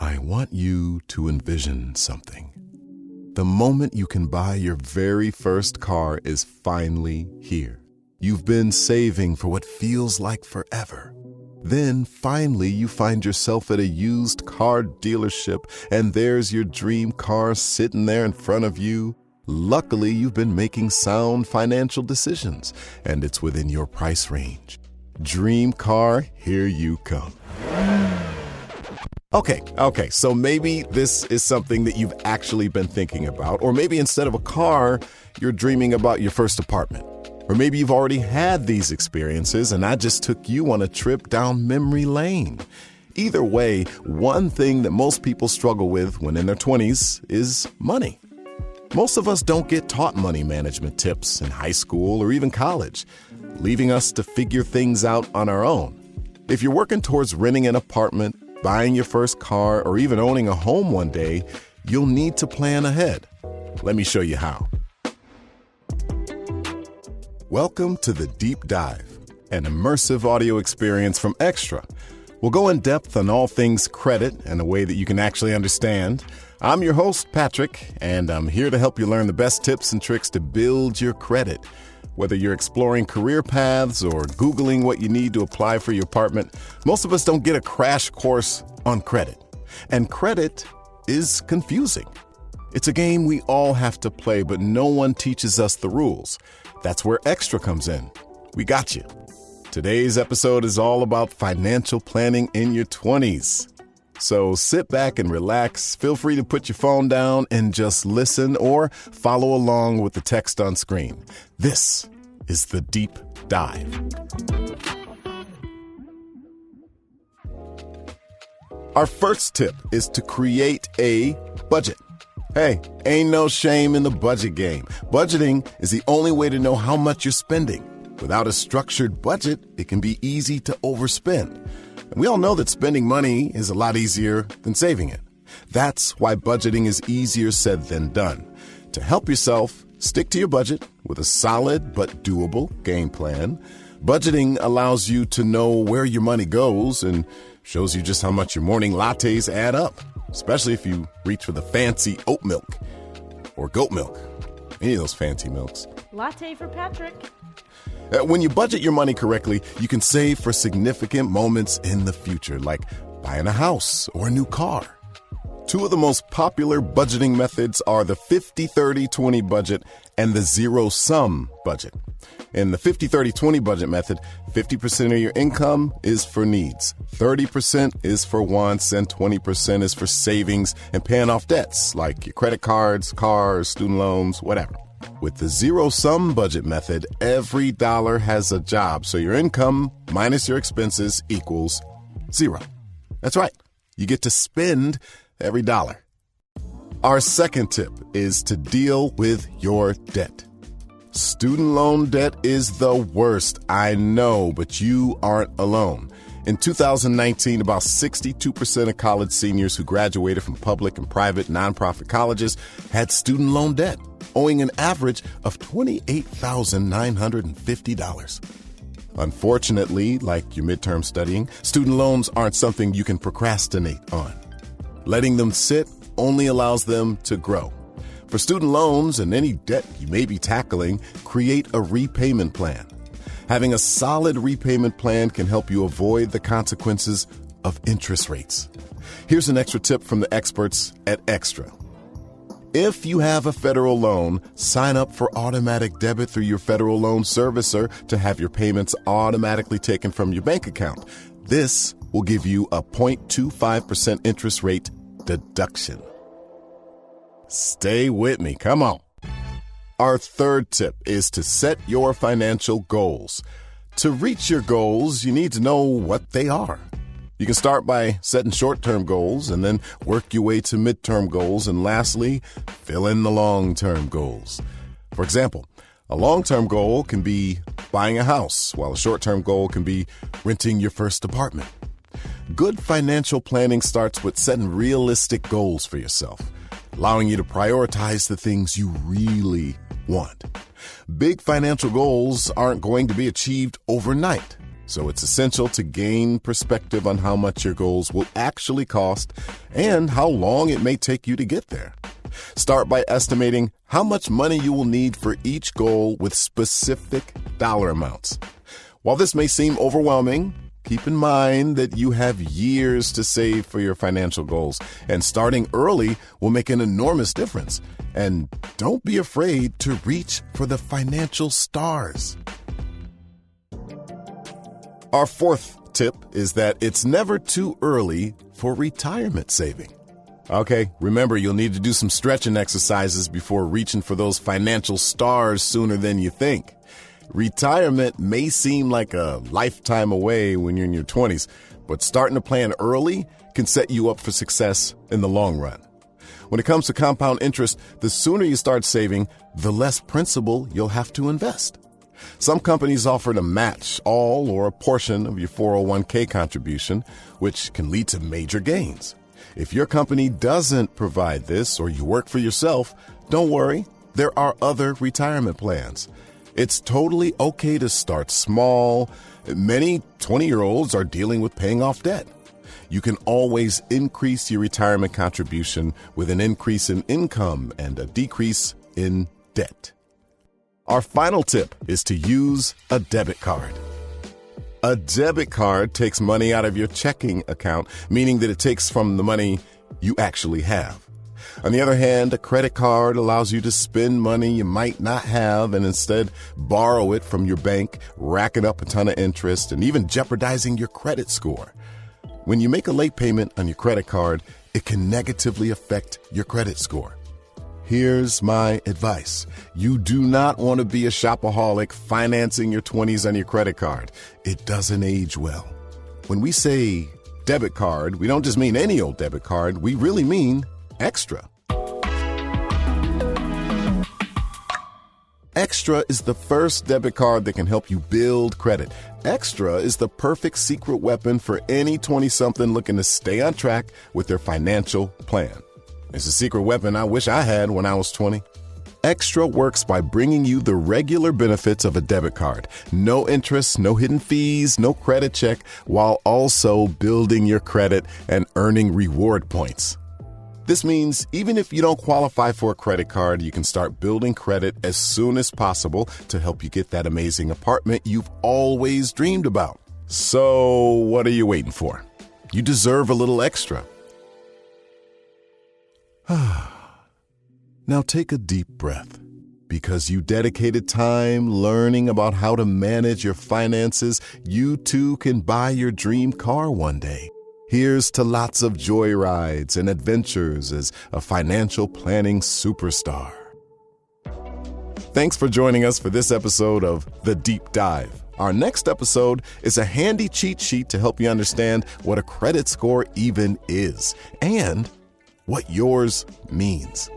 I want you to envision something. The moment you can buy your very first car is finally here. You've been saving for what feels like forever. Then finally you find yourself at a used car dealership and there's your dream car sitting there in front of you. Luckily, you've been making sound financial decisions and it's within your price range. Dream car, here you come. Okay, so maybe this is something that you've actually been thinking about, or maybe instead of a car, you're dreaming about your first apartment. Or maybe you've already had these experiences and I just took you on a trip down memory lane. Either way, one thing that most people struggle with when in their 20s is money. Most of us don't get taught money management tips in high school or even college, leaving us to figure things out on our own. If you're working towards renting an apartment, buying your first car, or even owning a home one day, you'll need to plan ahead. Let me show you how. Welcome to The Deep Dive, an immersive audio experience from Extra. We'll go in depth on all things credit in a way that you can actually understand. I'm your host, Patrick, and I'm here to help you learn the best tips and tricks to build your credit. Whether you're exploring career paths or Googling what you need to apply for your apartment, most of us don't get a crash course on credit. And credit is confusing. It's a game we all have to play, but no one teaches us the rules. That's where Extra comes in. We got you. Today's episode is all about financial planning in your 20s. So sit back and relax. Feel free to put your phone down and just listen or follow along with the text on screen. This is The Deep Dive. Our first tip is to create a budget. Hey, ain't no shame in the budget game. Budgeting is the only way to know how much you're spending. Without a structured budget, it can be easy to overspend. And we all know that spending money is a lot easier than saving it. That's why budgeting is easier said than done. To help yourself, stick to your budget with a solid but doable game plan. Budgeting allows you to know where your money goes and shows you just how much your morning lattes add up, especially if you reach for the fancy oat milk or goat milk, any of those fancy milks. Latte for Patrick. When you budget your money correctly, you can save for significant moments in the future, like buying a house or a new car. Two of the most popular budgeting methods are the 50-30-20 budget and the zero-sum budget. In the 50-30-20 budget method, 50% of your income is for needs, 30% is for wants, and 20% is for savings and paying off debts like your credit cards, cars, student loans, whatever. With the zero-sum budget method, every dollar has a job, so your income minus your expenses equals zero. That's right. You get to spend every dollar. Our second tip is to deal with your debt. Student loan debt is the worst, I know, but you aren't alone. In 2019, about 62% of college seniors who graduated from public and private nonprofit colleges had student loan debt, owing an average of $28,950. Unfortunately, like your midterm studying, student loans aren't something you can procrastinate on. Letting them sit only allows them to grow. For student loans and any debt you may be tackling, create a repayment plan. Having a solid repayment plan can help you avoid the consequences of interest rates. Here's an extra tip from the experts at Extra. If you have a federal loan, sign up for automatic debit through your federal loan servicer to have your payments automatically taken from your bank account. This will give you a 0.25% interest rate deduction. Stay with me, come on. Our third tip is to set your financial goals. To reach your goals, you need to know what they are. You can start by setting short-term goals and then work your way to midterm goals, and lastly, fill in the long-term goals. For example, a long-term goal can be buying a house, while a short-term goal can be renting your first apartment. Good financial planning starts with setting realistic goals for yourself, allowing you to prioritize the things you really want. Big financial goals aren't going to be achieved overnight. So it's essential to gain perspective on how much your goals will actually cost and how long it may take you to get there. Start by estimating how much money you will need for each goal with specific dollar amounts. While this may seem overwhelming, keep in mind that you have years to save for your financial goals, and starting early will make an enormous difference. And don't be afraid to reach for the financial stars. Our fourth tip is that it's never too early for retirement saving. Okay, remember, you'll need to do some stretching exercises before reaching for those financial stars sooner than you think. Retirement may seem like a lifetime away when you're in your 20s, but starting to plan early can set you up for success in the long run. When it comes to compound interest, the sooner you start saving, the less principal you'll have to invest. Some companies offer to match all or a portion of your 401k contribution, which can lead to major gains. If your company doesn't provide this or you work for yourself, don't worry, there are other retirement plans. It's totally okay to start small. Many 20-year-olds are dealing with paying off debt. You can always increase your retirement contribution with an increase in income and a decrease in debt. Our final tip is to use a debit card. A debit card takes money out of your checking account, meaning that it takes from the money you actually have. On the other hand, a credit card allows you to spend money you might not have and instead borrow it from your bank, racking up a ton of interest and even jeopardizing your credit score. When you make a late payment on your credit card, it can negatively affect your credit score. Here's my advice. You do not want to be a shopaholic financing your 20s on your credit card. It doesn't age well. When we say debit card, we don't just mean any old debit card. We really mean Extra. Extra is the first debit card that can help you build credit. Extra is the perfect secret weapon for any 20-something looking to stay on track with their financial plan. It's a secret weapon I wish I had when I was 20. Extra works by bringing you the regular benefits of a debit card. No interest, no hidden fees, no credit check, while also building your credit and earning reward points. This means even if you don't qualify for a credit card, you can start building credit as soon as possible to help you get that amazing apartment you've always dreamed about. So what are you waiting for? You deserve a little extra. Now take a deep breath. Because you dedicated time learning about how to manage your finances, you too can buy your dream car one day. Here's to lots of joyrides and adventures as a financial planning superstar. Thanks for joining us for this episode of The Deep Dive. Our next episode is a handy cheat sheet to help you understand what a credit score even is and what yours means.